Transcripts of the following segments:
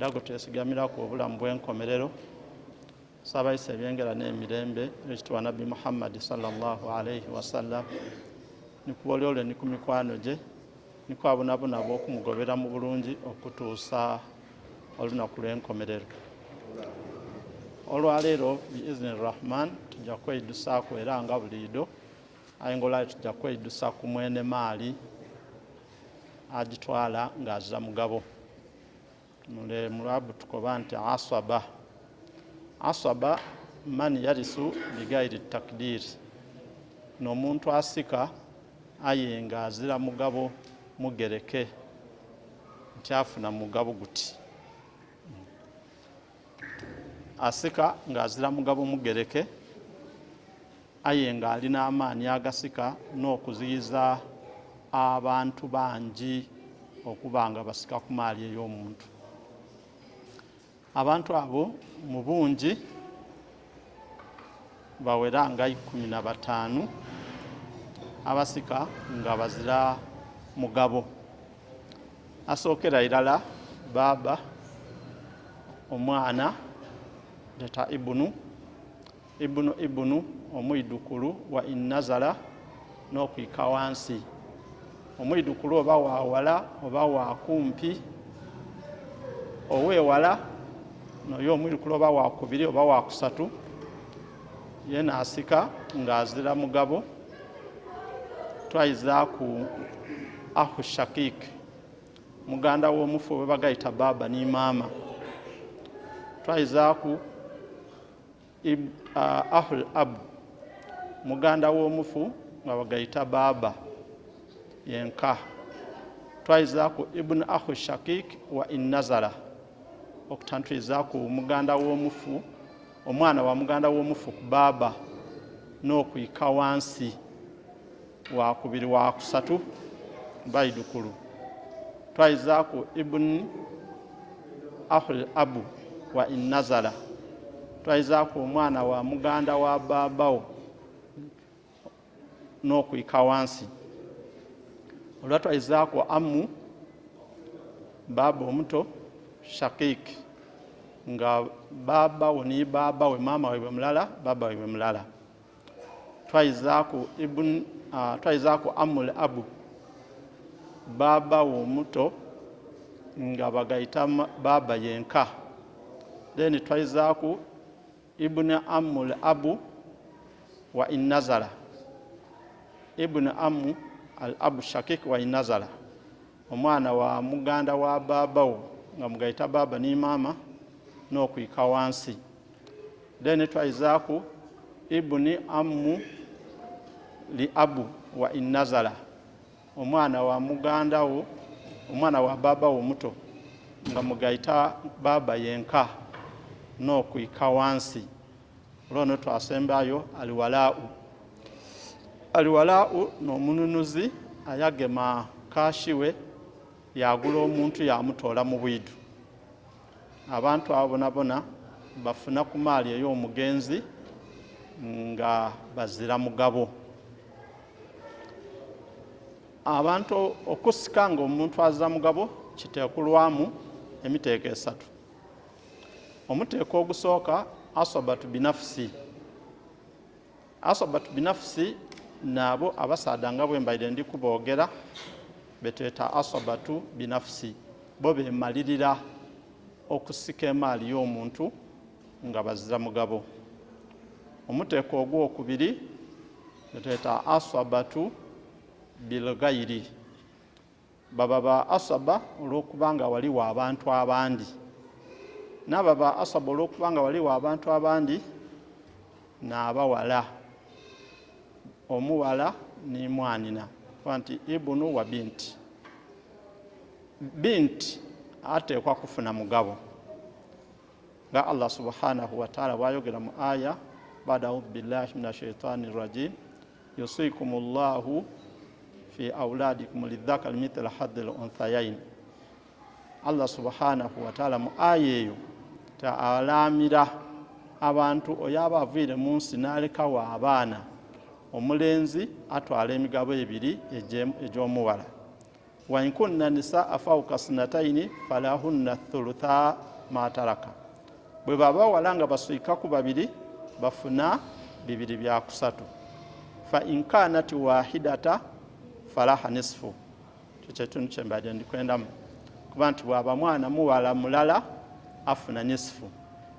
era gwetwesigamiraku obulamu bw'enkomerero saabayisa ebyengera n'emirembe ekitibwa Nabbi Muhammad sallallahu alaihi wasallam nikuboolya olwo ni ku mikwano gye niko abonabona b'okumugobera mu bulungi okutuusa olunaku lw'enkomerero. Olwaleero biizni rahman tujja kweidusaako era nga buliido aye ng'olwali tujja kweidusa ku mwene maali agitwala ng'azira mugabo. Mulabu tukoba nti aswaba man yarisu bigairi takdir, n'omuntu asika aye ng'azira mugabo mugereke nti afuna mugabo guti. Asika ng'azira mugabo mugereke aye ng'alina amaanyi agasika n'okuziyiza abantu bangi okuba nga basika ku maali ey'omuntu. Abantu abo mu bungi bawera nga 15 abasika nga bazira mugabo. Asookera irala baaba, omwana leta ibunu omwidukulu wa innazala n'okwika wansi. Omwidukulu oba wawala oba wakumpi, owewala noyo omwidukulu oba wakubiri oba wakusatu yena asika ng'azira mugabo. Twayiza ku ahu shakik, muganda w'omufu we bagayita baba ni maama. Twayiza ku ahul abu, muganda w'omufu nga bagayita baba yenka. Twayiza ku ibn ahu shakik wa innazala, okutantwiza ku muganda w'omufu, omwana wa muganda w'omufu ku baba n'okwika wansi wakubiri wakusatu baidukulu. Twayiza ku ibn ahul abu wa innazala, twayiza ku omwana wa muganda wa babawo n'okwika wansi. Olwa twayiza ku amu baba omuto shakik, nga babawo ni babawe mama wewe mulala baba wewe mulala. Twayiza ku amul abu, baba omuto nga bagayita baba yenka. Then twayiza ku ibn amul abu wa innazala, ibn amu al abu shakik wa innazala, omwana wa muganda wa babawo nga mugayita baba ni mama n'okwika wansi. Then twayiza ku ibn amu li abu wa innazala, omwana wa mugandawo, omwana wa babawo omuto nga mugayita baba yenka n'okwika wansi. Olwo twasembayo aliwalaa'u n'omununuzi ayagema kashiwe yagula omuntu yamutoola mu bwidu. Abantu abo bonabona bafuna ku maali ey'omugenzi nga bazira mugabo. Abantu okusika nga omuntu azira mugabo kiteekulwamu emiteeko 3. Omuteeko ogusooka asabatu binafsi. Asabatu binafsi nabo abasaada nga bwe mbaire ndi kuboogera betweta asabatu binafsi, bo bemalirira okusika emaali y'omuntu nga bazira mugabo. Omuteeko ogwokubiri betweta asabatu bilgayiri, baba ba asaba olw'okubanga waliwo abantu abandi, n'aba ba asaba olw'okubanga waliwo abantu abandi n'abawala, omuwala ni mwanina, nti ibunu wa binti. Binti ateekwa kufuna mugabo nga Allah subhanahu wa ta'ala bwayogera mu aya ba'da a'udhu billahi minash shaitani rajim yusikumullahu fi auladikum lidhakari mithla hadhil unthayain. Allah subhanahu wa ta'ala mu aya eyo ta'alamira abantu oyaba avire mu nsi n'alekawo abaana, omulenzi atwala emigabo 2 egy'omuwala. Wa in kunna nisaa fawqa 2 falahunna thulutha mataraka bwe baba walanga baswika ku babiri bafuna bibiri bya kusatu fa inkanati wahidata falaha nisfu kyetundu kyembadde ndikwendamu kuba nti bwaba mwana muwala mulala afuna nisfu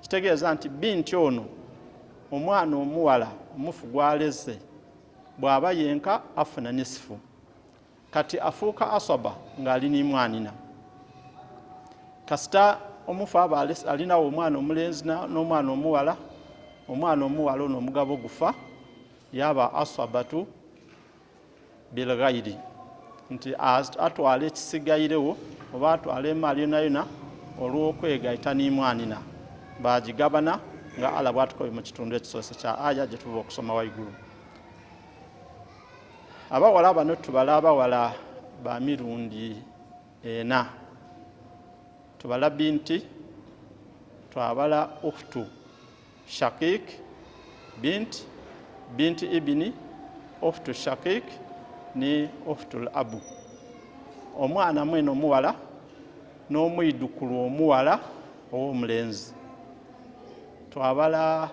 kitegeeza nti binti ono omwana omuwala omufu gwaleze bwaba yenka afuna nisfu kati afuuka asaba ng'ali n'imwanina kasita omufu aba alinawo omwana omulenzi n'omwana omuwala ono omugabo gufa yaba asabatu bilghayri nti atwala ekisigairewo oba atwala emaali yonayona olw'okwegayita n'imwanina bagigabana nga Allah bw'atukoye mu kitundu ekisoose kya aya gye tuva okusoma waigulu. Abawala bano tubala abawala ba mirundi 4 tubala binti twabala ukhtu shakik binti ibini ukhtu shakik ni ukhtul abu omwana mwene omuwala n'omwidukulu omuwala ow'omulenzi twabala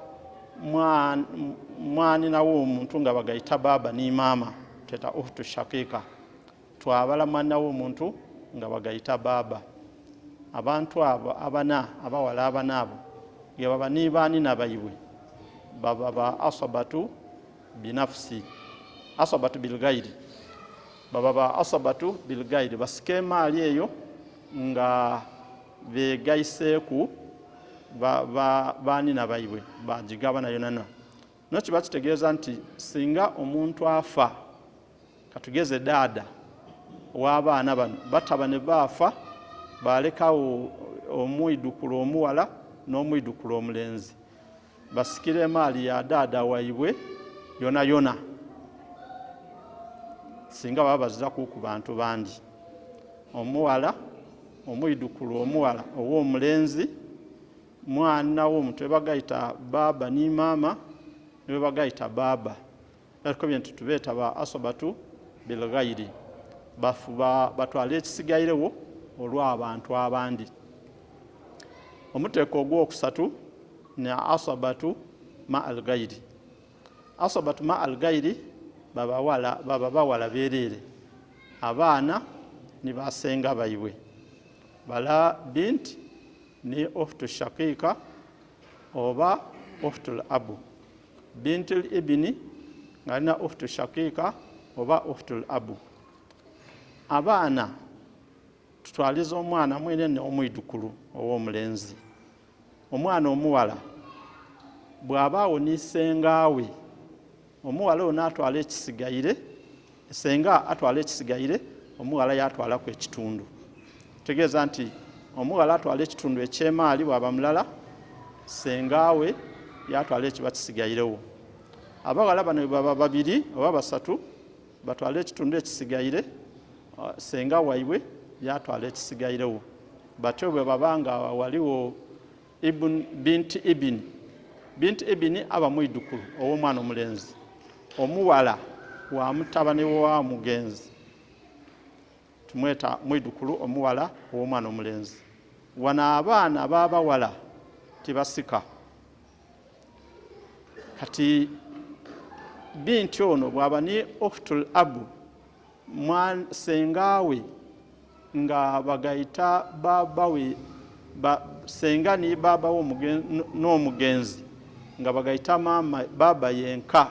mwaninawo omuntu nga bagayita baba ni maama teta ukhtu shakika twabala mwaninawo omuntu nga bagayita baba abantu abo abawala abana abo ye baba ni baanina bayiwe baba ba asabatu binafsi asabatu bilghayri baba ba asabatu bilghayri basike emaali eyo nga begaiseeku baanina bayiwe bagigabana yonana nokiba kitegeeza nti singa omuntu afa katugeze daada w'abaana bano bataba ne baafa balekawo omwidukulu omuwala n'omwidukulu omulenzi basikire emaali ya daada waibwe yona singa baba baziraku ku bantu bandi omuwala omwidukulu omuwala ow'omulenzi mwana w'omuntu webagayita baba ni maama webagayita baba ariko bintu tubeeta ba asabatu bilghayri bafuba batwala ekisigairewo olw'abantu abandi. Omuteeko ogwokusatu ne asabatu ma alghayri asabatu ma alghayri baba bawala bereere abaana ni basenga bayiwe bala binti ni ukhtu shakika oba ukhtul abu bintul ibni ngana ukhtu shakika oba ukhtul abu abaana tutwaliza omwana mwene n'omwidukulu ow'omulenzi omwana omuwala bw'abaawo nisengaawe omuwala ono atwala ekisigaire senga atwala ekisigaire omuwala yatwalaku ekitundu tegeeza nti omuwala atwala ekitundu eky'emaali bw'aba mulala sengaawe yatwala ekiba kisigairewo abawala bano baba babiri oba basatu batwala ekitundu ekisigaire senga waibwe yatwala ekisigairewo batyo bwe babanga waliwo binti ibini aba mwidukulu ow'omwana omulenzi omuwala wa mutabani wa mugenzi tumweta mwidukulu omuwala ow'omwana omulenzi wana abaana b'abawala tibasika kati binti ono bw'aba ni ukhtul abu sengaawe nga bagayita babawe senga ni baba n'omugenzi nga bagayita mama baba yenka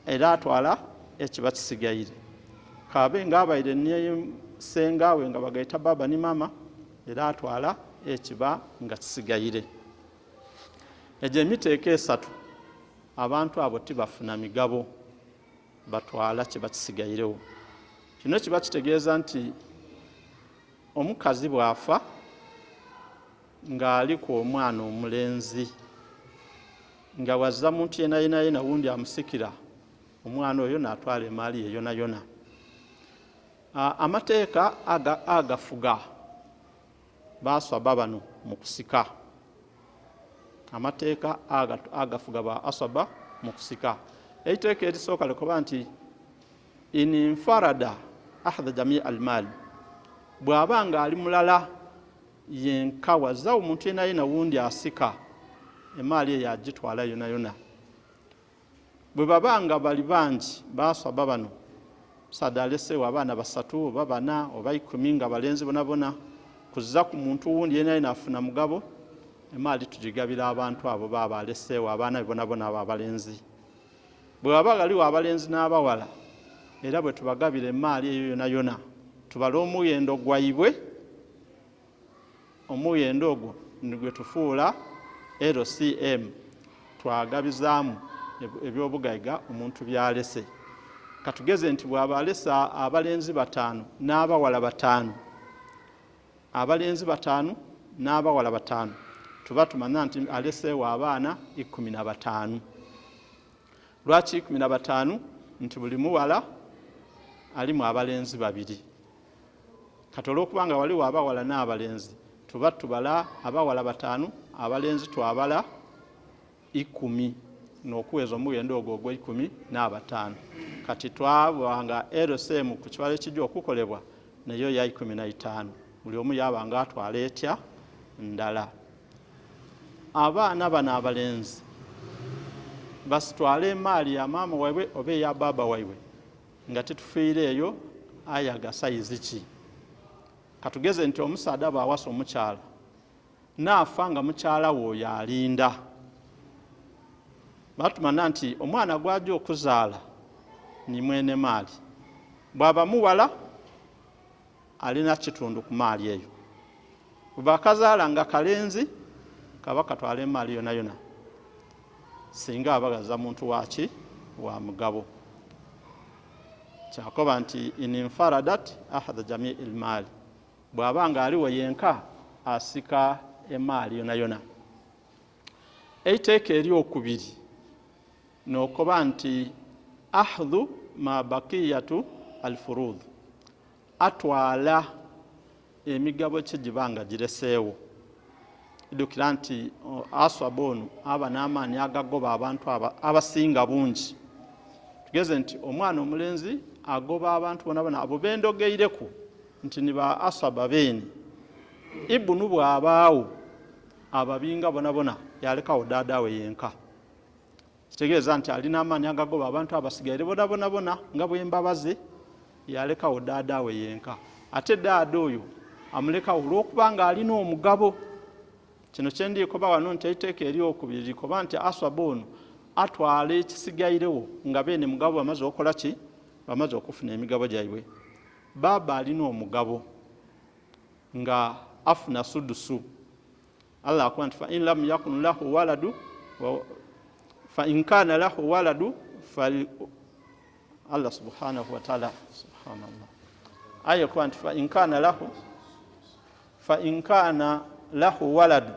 era atwala ekiba kisigaire kabe nga abaire ni sengaawe nga bagayita baba ni mama era atwala ekiba nga kisigaire. Egyo emiteeko esatu abantu abo tibafuna migabo batwala kiba kisigairewo. Kino kiba kitegeeza nti omukazi bwafa ng'aliko omwana omulenzi nga wazza muntu yena wundi amusikira omwana oyo n'atwala emaali ye yona amateeka agafuga baswaba bano mu kusika amateeka agafuga ba asaba mu kusika eiteeka erisooka likoba nti ininfarada ahadha jamii almal bw'aba nga ali mulala yenka wazza omuntu yenayina wundi asika emaali eyo agitwala yonayona. Bwe babanga bali bangi basaba bano musaadde aleseewo abaana 3 oba 4 oba 10 nga balenzi bonabona kuzza ku muntu wundi yenayina afuna mugabo, emaali tugigabira abantu abo baba aleseewo abaana bonabona abo abalenzi. Bwe baba galiwo abalenzi n'abawala era bwe tubagabira emaali eyo yonayona tubala omuyendo gwaibwe, omuyendo ogwo nigwe tufuula LCM twagabizaamu ebyobugaiga omuntu byalese. Katugeze nti bw'aba alesa abalenzi 5 n'abawala 5, abalenzi 5 n'abawala 5, tuba tumanya nti aleseewo abaana 15. Lwaki 15? Nti buli muwala alimu abalenzi 2. Kati olw'okubanga waliwo abawala n'abalenzi tuba tubala abawala 5 abalenzi twabala 10 n'okuweza omuyendo ogwo ogw'15. Kati twabanga LCM ku kiwalo ekijja okukolebwa nayo ya 15, buli omu yabanga atwala etya ndala. Abaana bano abalenzi basitwale emaali ya maama waibwe oba eya baba waibwe nga tetufiire eyo ayaga sayizi ki. Katugeze nti omusaadde bw'awasa omukyala naafa nga mukyala we oyo alinda, batumanya nti omwana gw'ajja okuzaala ni mwene maali. Bw'aba muwala alina kitundu ku maali eyo, bwe bakazaala nga kalenzi kaba katwala emaali yonayona singa abagaza muntu waki wa mugabo. Kyakoba nti infaradat ahadha jamii ilmaali, bw'abanga aliwo yenka asika emaali yonayona. Eiteeka eryokubiri n'okoba nti ahdhu ma bakiyatu alfurudh, atwala emigabo kye gibanga gireseewo. Idukira nti aswaba ono aba n'amaanyi agagoba abantu abasinga bungi. Tugeze nti omwana omulenzi agoba abantu bonabona abo bendogeireku nti niba aswaba beeni. Ibunu bw'abaawo ababinga bonabona yalekawo daadawe yenka. Kitegeeza nti alina amaanyi agagoba abantu abasigaire bonabona nga bw'embabazi, yalekawo daadawe yenka. Ate daada oyo amulekawo olw'okubanga alina omugabo. Kino kyendikoba wano nti eiteeka eryokubiri likoba nti aswaba ono atwala ekisigairewo nga beene mugabo bamaze okukola ki? Bamaze okufuna emigabo gyaibwe. Baba alina omugabo nga afuna sudusu. Allah akoba nti fa in lam yakun lahu waladu fa in kana lahu waladu Allah subhanahu wa ta'ala subhanallah aya akoba nti fa in kana lahu waladu,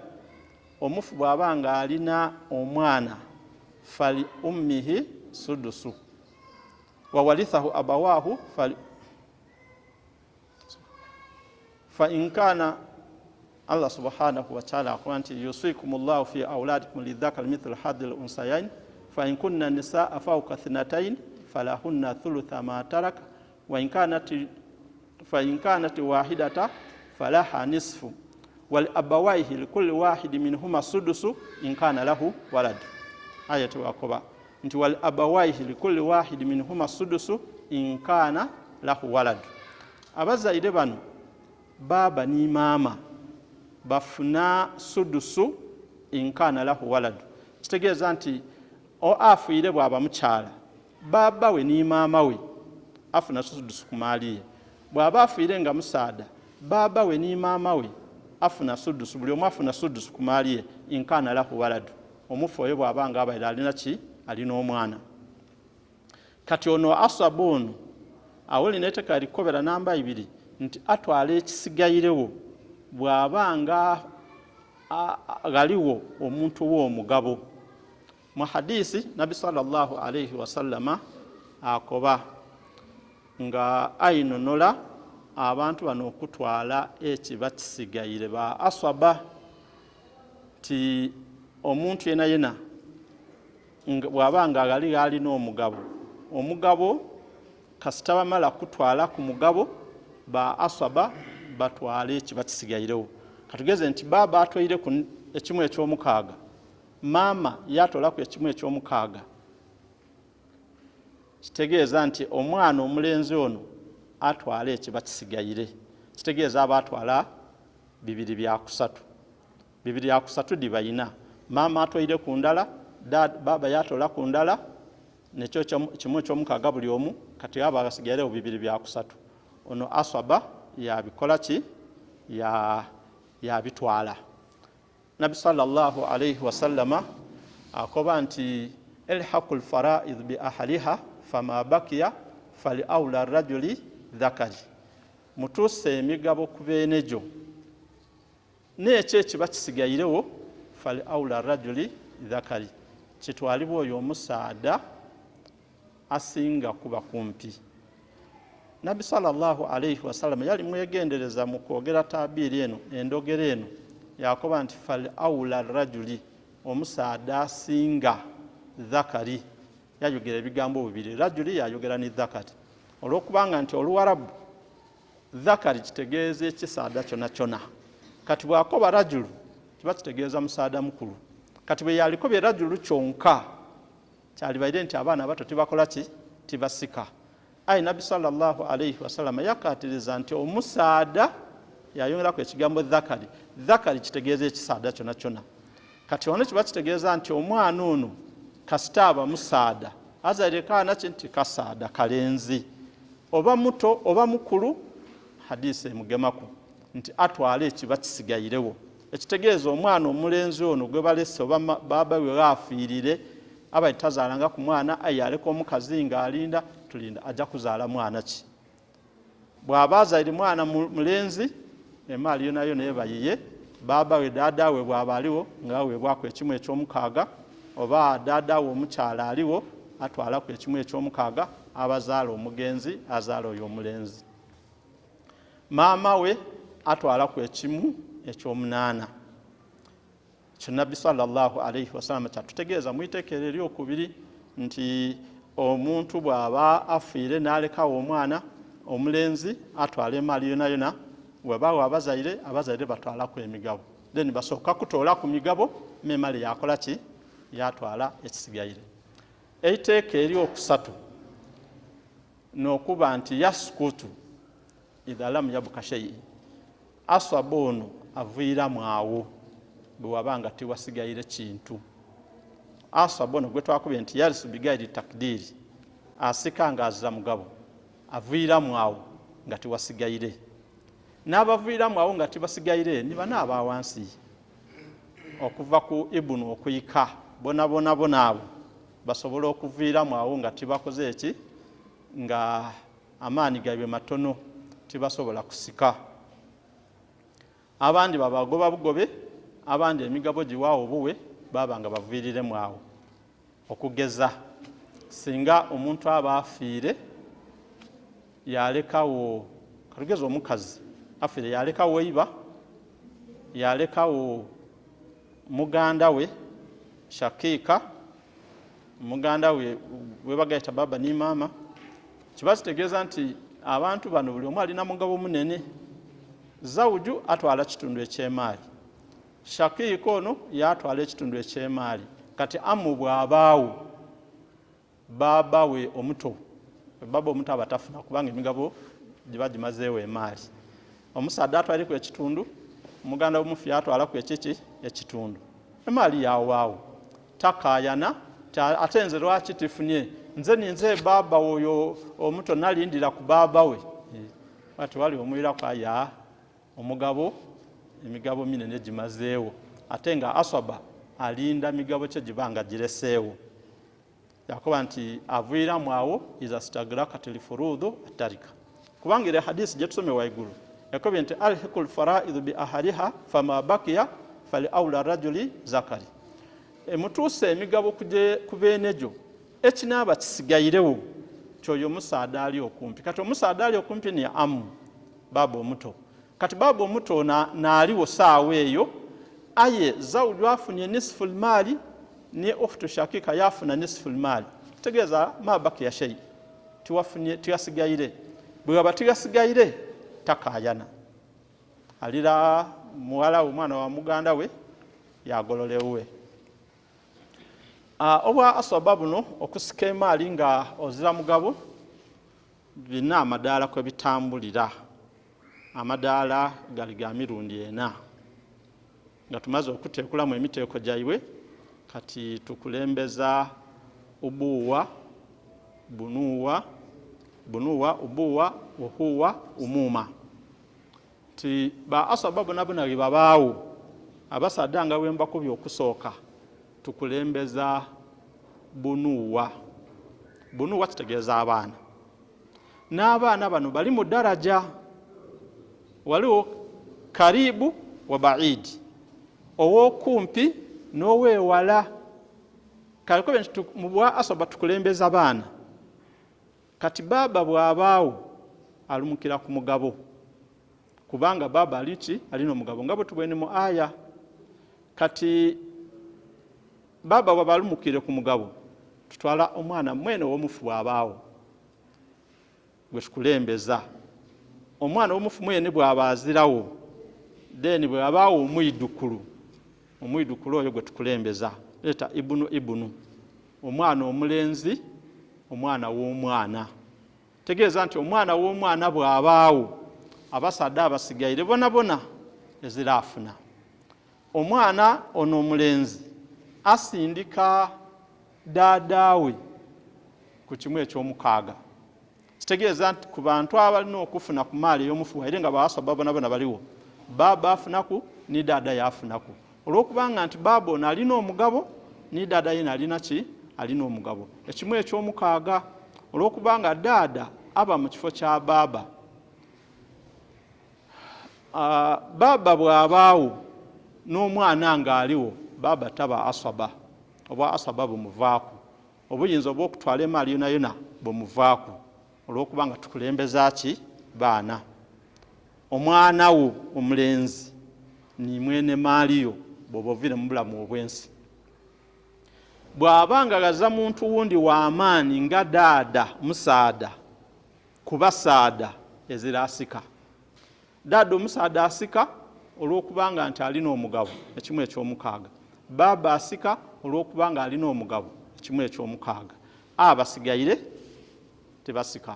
omufu bw'abanga alina omwana fali ummihi sudusu wa walithahu abawahu fa in kana Allah subhanahu wa ta'ala akoba nti yusikumullahu fi auladikum lidhakari mithlu hadhil unsayain fa in kunna nisaa fawqa 2 falahunna thulutha ma taraka wa in kanat wahidata falaha nisfu wal abawaihi likulli wahidi minhuma sudusu in kana lahu walad. Ayatu wakoba nti wal abawaihi likulli wahidi minhuma sudusu in kana lahu walad. Abazaire bano baba ni maama bafuna sudusu in kana lahu walad. Kitegeeza nti afiire bw'aba mukyala baba we ni maama we afuna sudusu ku maali ye. Bw'aba afiire nga musaada baba we ni maama we afuna sudusu, buli omu afuna sudusu ku maali ye in kana lahu walad. Omufu oyo bw'abanga abaire alina ki? Alina omwana. Kati ono aswaba ono awoli neteeka likobera namba 2 nti atwala ekisigairewo bw'abanga galiwo omuntu w'omugabo. Mu hadisi Nabi sallallahu alayhi wasallama akoba nga ayinonola abantu bano okutwala ekiba kisigaire ba aswaba ti omuntu yena bw'abanga alina omugabo kasita bamala kutwala ku mugabo ba aswaba batwala ekiba kisigairewo. katugeze nti baba atwaire ku ekimu eky'omukaaga, maama yatolaku ekimu eky'omukaaga, kitegeeza nti omwana omulenzi ono atwala ekiba kisigaire. Kitegeeza aba atwala 2/3. 2/3 dibayina. Maama atwaire ku ndala, baba yatola ku ndala, nekyo kimu eky'omukaaga buli omu, kati aba agasigaire 2/3. Ono aswaba yabikola ki? Yabitwala. Nabi sallallahu alayhi wasallama akoba nti elhaqul fara'id bi ahliha fama bakiya fali awla rajuli dhakari. Mutuse emigabo ku beenejo n'ekyo ekiba kisigairewo fali awla rajuli dhakari, kitwalibwa oyo omusaada asinga kuba kumpi. Nabi sallallahu alayhi wasallam yali mwegendereza mu kwogera tabiri eno, endogera eno, yakoba nti fali awla rajuli, omusaada asinga dhakari. Yayogera ebigambo bibiri, rajuli yayogera ni dhakari, olwokubanga nti oluwarabu dhakari kitegeeza ekisaada kyona kyona. Kati bwakoba rajulu kiba kitegeeza musaada mukulu. Kati bwe yalikobye rajulu kyonka, kyalibaire nti abaana abato tibakola ki? Tibasika. Ayi Nabi sallallahu alayhi wasallam yakatiriza nti omusaada, yayongerako ekigambo dhakari. Dhakari kitegeeza ekisaada kyona kyona. Kati ono kiba kitegeeza nti omwana ono kasitaba musaada, azaire kaana nti kasaada kalenzi, oba muto oba mukulu, hadisi emugemaku nti atwale ekiba kisigairewo. Ekitegeeza omwana omulenzi ono gwe balese oba baba we afiirire, aba itazaalanga ku mwana, ayaleka omukazi ng'alinda, tulinda ajja kuzaala mwana ki? Bw'aba azaire mwana mulenzi, emaali yona yona ebayiye, baba we dada we bw'aba aliwo ng'aweebwako ekimu eky'omukaaga, oba dada we omukyala aliwo atwalaku ekimu eky'omukaaga, abazaala omugenzi azaala oyo omulenzi. Maama we atwalaku ekimu eky'omunaana. Nabbi sallallahu alayhi wasallam kyatutegeeza mu iteekero eryokubiri nti omuntu bw'aba afiire n'alekawo omwana omulenzi atwala emaali yona yona, webawo abazaire batwalaku emigabo, then basooka kutoola ku migabo, emaali yakola ki? Yatwala ekisigaire. Eiteeka eryokusatu n'okuba nti yasukutu idha lam yabuka shay'in, aswaba ono aviiramu awo bwe wabanga tiwasigaire kintu. Aswaba ono gwe twakubye nti yarisu bigairi takdiri, asika nga azza mugabo, aviiramu awo nga tiwasigaire. N'abaviiramu awo nga tibasigaire ni bana aba wansi, okuva ku ibunu okuyika bona abo basobola okuviiramu awo nga tibakoze eki? Nga amaani gaibwe matono, tibasobola kusika. Abandi babagoba bugobe, abandi emigabo giwaawo buwe, baba nga baviiriremu awo. Okugeza singa omuntu aba afiire yalekawo, katugeza omukazi afiire yalekawo iba, yalekawo muganda we shakika, muganda we webagayita baba ni maama, kiba kitegeeza nti abantu bano buli omu alina mugabo munene. Zawuju atwala kitundu eky'emaali, shakiika ono yatwala ekitundu eky'emaali. Kati amu bw'abaawo, baba we omuto, baba omuto abatafuna kubanga emigabo giba gimazeewo emaali. Omusaadde atwaliku ekitundu, muganda w'omufi atwalaku ekiki? Ekitundu. Emaali yawaawo, takayana ate nze lwaki tifunye, nze ninze baba oyo omuto nalindira ku baba we. Ati wali omwiraku aya omugabo, emigabo minene gimazeewo, ate nga aswaba alinda migabo kye gibanga gireseewo. Yakoba nti aviiramu awo iza stagrakatil furudu atarika. Kubanga ile hadisi gye tusome waigulu yakobye nti alhiqul fara'id bi ahliha fama bakiya fali awla rajuli zakari. Mutuse emigabo ku beenejo, ekinaaba kisigairewo kyoyo omusaada ali okumpi. Kati omusaada ali okumpi ni amu, baba omuto. Kati baba omuto naaliwo saawa eyo, aye zawuju afunye nisful maali ni ukhtu shakika yafuna nisful maali. Tegeeza mabaki ya shay, tiwasigaire. Bwe waba tigasigaire takayana, alira muwala omwana wa muganda we yagololewe. Obwa asaba buno okusika emaali nga ozira mugabo bina amadaala kwe bitambulira. Amadaala gali ga mirundi ena nga tumaze okuteekulamu emiteeko gyaiwe kati tukulembeza ubuwa bunuwa ubuwa uhuwa umuma ti ba asaba bona libabaawo abasadanga wemba ku byokusooka tukulembeza bunuwa kitegeeza abaana n'abaana bano bali mu daraja waliwo karibu wa baidi owokumpi n'owewala kaliko bintu mu bwa asaba tukulembeza abaana kati baba bwabaawo alumukira ku mugabo kubanga baba alina omugabo nga bwe tubwene mu aya kati baba bwabalumukire ku mugabo tutwala omwana mwene w'omufu bwabaawo gwe tukulembeza omwana w'omufu mwene bwabazirawo then bwabaawo omwidukulu oyo gwe tukulembeza leta ibunu omwana omulenzi omwana w'omwana tegeeza nti omwana w'omwana bwabaawo abasadde abasigaire bona ezirafuna omwana ono omulenzi asindika daadaawe ku kimu eky'omukaaga kitegeeza nti ku bantu abalina okufuna ku maali ey'omufu waire nga baasaba bona baliwo baba afunaku ni daada yafunaku olw'okubanga nti baba ono alina omugabo ni daada yena alina omugabo ekimu eky'omukaaga olw'okubanga daada aba mu kifo kya baba baba bw'abaawo n'omwana ng'aliwo baba taba asaba oba asaba bumuvaaku obuyinza obw'okutwala emaali yona bumuvaaku olw'okubanga tukulembeza ki baana omwana wo omulenzi ni mwene maaliyo bw'oba ovire mu bulamu obwensi bw'abanga gaza muntu wundi w'amaani nga daada musaada kuba saada ezirasika daada omusaada asika olw'okubanga nti alina omugabo ekimu eky'omukaaga baba asika olw'okubanga alina omugabo ekimu eky'omukaaga abasigaire tebasika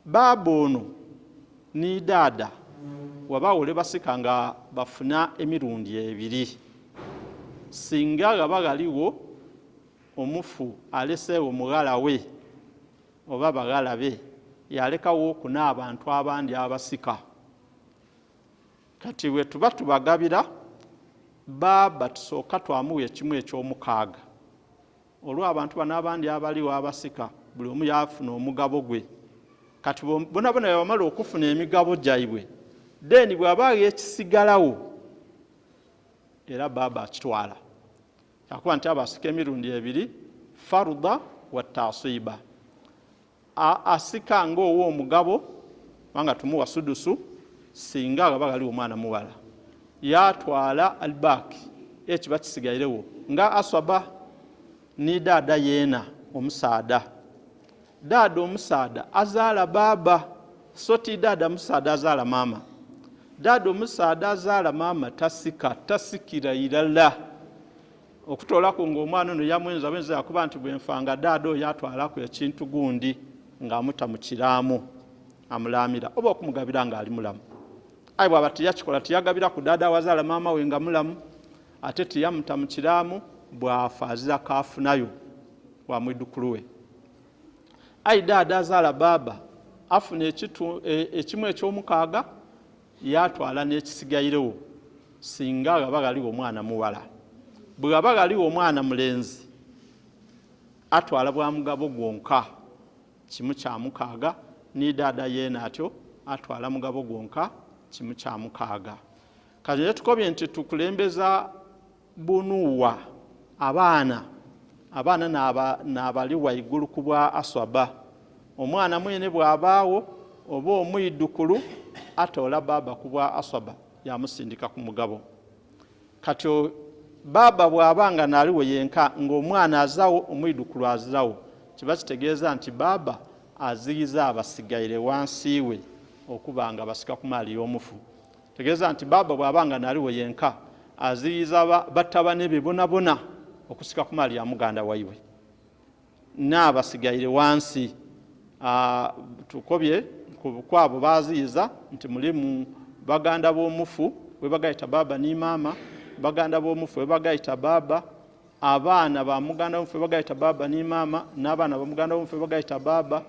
baba ono ni daada wabaawole basika nga bafuna emirundi ebiri singa gaba galiwo omufu aleseewo mughala we oba baghala be yalekawo okuna abantu abandi abasika kati we tuba tubagabira baba tusooka twamuwa ekimu eky'omukaaga olw'abantu bano abandi abaliwo abasika buli omu yafuna omugabo gwe kati bona bamala okufuna emigabo gyabwe then bw'abaayo ekisigalawo era baba akitwala yakuba nti abasika emirundi ebiri faruda wa tasiba asika ng'owo omugabo wanga tumuwa sudusu singa gaba galiwo omwana muwala yatwala albaki ekiba kisigairewo nga asaba ni daada yeena omusaada daada omusaada azaala baba so ti daada musaada azaala maama daada omusaada azaala maama tasikira irala okutoolako ng'omwana ono yamwenza yakuba nti bwenfanga daada oyo atwalako ekintu gundi ng'amuta mu kiraamu amulaamira oba okumugabira ng'ali mulamu ayi bw'aba tiyakikola tiyagabira ku daada awazaala maama we nga mulamu ate tiyamuta mu kiraamu bw'afa azira kaafunayo wa mwidukulu we ayi daada azaala baba afuna ekimu eky'omukaaga yatwala n'ekisigairewo singa gaba galiwo omwana muwala bwe gaba galiwo omwana mulenzi atwala bwa mugabo gwonka kimu kya mukaaga ni daada yeena atyo atwala mugabo gwonka kimu kya mukaaga kati tukobye nti tukulembeza bunuwa abaana n'abali waigulu ku bwa aswaba omwana mwene bw'abaawo oba omwidukulu atoola baba ku bwa aswaba yamusindika ku mugabo kati baba bw'abanga naaliwo yenka ng'omwana azawo omwidukulu azirawo kiba kitegeeza nti baba aziyiza abasigaire wansi we okuba nga basika ku maali y'omufu. Tegeeza nti baba bw'abanga naliwo yenka aziyiza batabane be bonabona okusika ku maali ya muganda waiwe n'abasigaire wansi. Tukobye kwabo baziyiza nti mulimu baganda b'omufu we bagayita baba ni mama, baganda b'omufu we bagayita baba, abaana ba muganda w'omufu we bagayita baba ni mama, n'abaana ba muganda w'omufu we bagayita baba,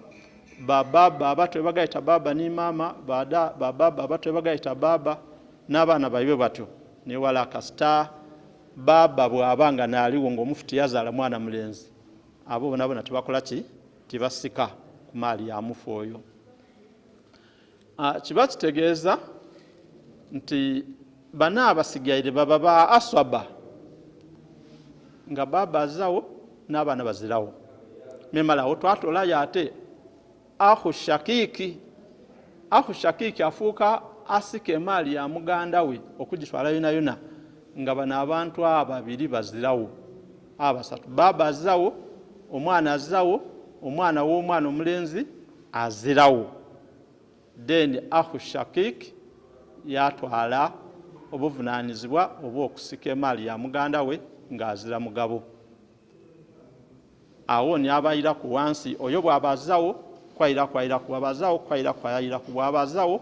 bababa abato we bagayita baba ni mama, bababa abato we bagayita baba, n'abaana baiwe batyo newala kasita baba bw'abanga naaliwo ng'omufu teyazaala mwana mulenzi, abo bonabona tebakola ki? Tebasika ku maali ya mufu oyo. Kiba kitegeeza nti bana abasigaire baba ba aswaba nga baba azawo n'abaana bazirawo. Memalawo twatolayo ate ahu shakiki. Ahu shakiki afuuka asika emaali ya muganda we okugitwala yona yona nga bano abantu ababiri bazirawo, abasatu. Baba azawo, omwana azawo, omwana w'omwana omulenzi azirawo. Then ahu shakiki yatwala obuvunaanyizibwa obw'okusika emaali ya muganda we ng'azira mugabo. Awo ni abayiraku wansi, oyo bw'aba azawo kwayiraku ayiraku, bw'aba azawo kwayiraku ayiraku, bw'aba azawo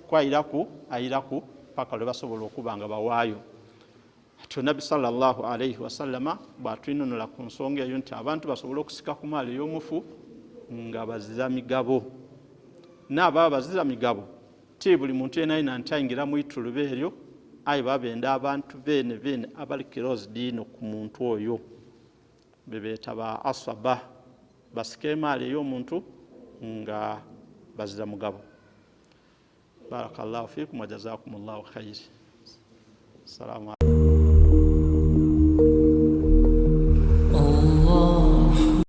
kwayiraku ayiraku paka lwe basobola okuba nga bawaayo. Nabbi sallallahu alayhi wasallama bw'atwinonera ku nsonga eyo nti abantu basobola okusika ku maali y'omufu nga bazira migabo. N'ababa bazira migabo ti buli muntu yenayina nti ayingira mu ituluba eryo ayi babenda abantu beene abali kirozi diino ku muntu oyo bebeeta ba aswaba, basika emaali ey'omuntu nga bazira mugabo. Barakallahu fiikum wa jazakumullahu khair. Assalamu alaikum.